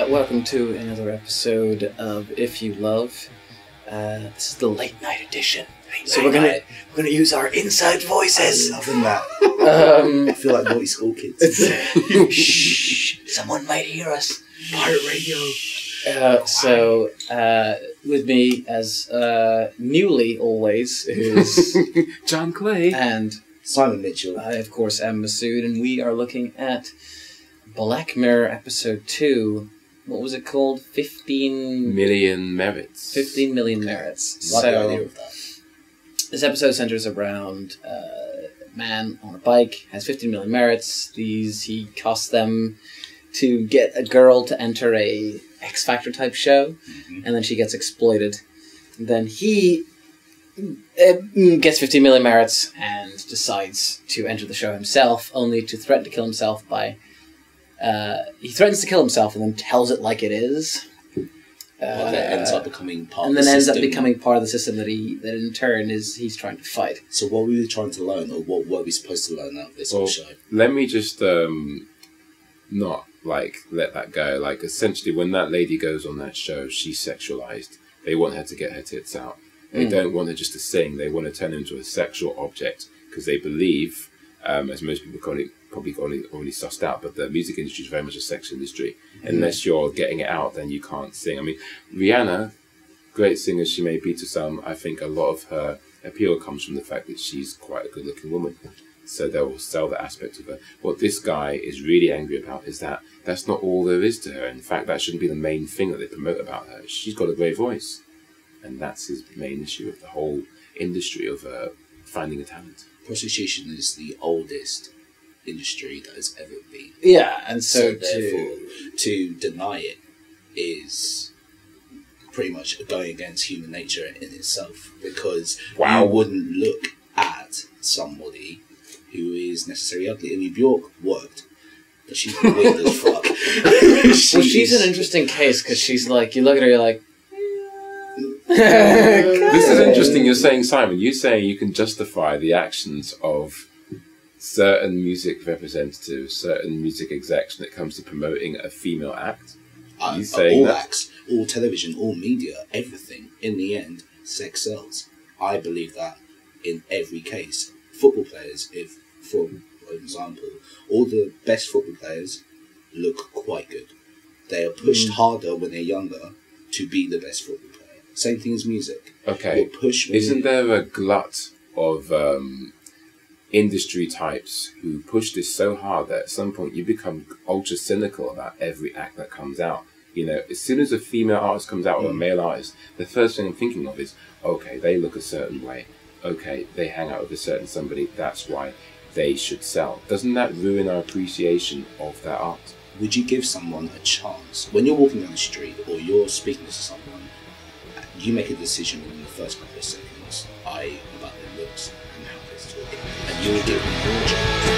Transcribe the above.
Welcome to another episode of If You Love. This is the late night edition. We're gonna use our inside voices. I'm loving that. I feel like naughty school kids. Shh! Someone might hear us. Pirate radio. With me as newly always is John Clay and Simon Mitchell. I, of course, am Masud, and we are looking at Black Mirror Episode 2. What was it called? 15 million merits. 15 million merits. Like the idea of that. This episode centers around a man on a bike, has 15 million merits. He costs them to get a girl to enter a X Factor type show, and then she gets exploited. And then he gets 15 million merits and decides to enter the show himself, only to threaten to kill himself by... he threatens to kill himself and then tells it like it is. That ends up becoming part of the system. And then ends up becoming part of the system that in turn he's trying to fight. So what were we trying to learn, or what were we supposed to learn out of this show? Let me just not let that go. Like, essentially, when that lady goes on that show, she's sexualized. They want her to get her tits out. They don't want her just to sing. They want to turn her into a sexual object because they believe, as most people probably already sussed out, but the music industry is very much a sex industry. Unless you're getting it out, then you can't sing. I mean, Rihanna, great singer she may be to some, I think a lot of her appeal comes from the fact that she's quite a good-looking woman. So they will sell that aspect of her. What this guy is really angry about is that that's not all there is to her. In fact, that shouldn't be the main thing that they promote about her. She's got a great voice. And that's his main issue of the whole industry of finding a talent. Prostitution is the oldest industry that has ever been. Yeah, and so therefore, to deny it is pretty much going against human nature in itself, because you wouldn't look at somebody who is necessarily ugly. I mean, Bjork worked, but she's weird as fuck. She's an interesting case, because she's like, you look at her, you're like, this is interesting. You're saying, Simon, you say you can justify the actions of certain music representatives, certain music execs when it comes to promoting a female act. You saying all that? Acts, all television, all media, everything. In the end, sex sells. I believe that in every case. Football players, if, for example, all the best football players look quite good. They are pushed harder when they're younger to be the best football player. Same thing as music. Okay. Isn't there a glut of industry types who push this so hard that at some point you become ultra cynical about every act that comes out? You know, as soon as a female artist comes out or a male artist, the first thing I'm thinking of is, okay, they look a certain way. Okay, they hang out with a certain somebody. That's why they should sell. Doesn't that ruin our appreciation of that art? Would you give someone a chance when you're walking down the street or you're speaking to someone? You make a decision in the first couple of seconds, about their looks and how they're talking, and you'll give them your chance.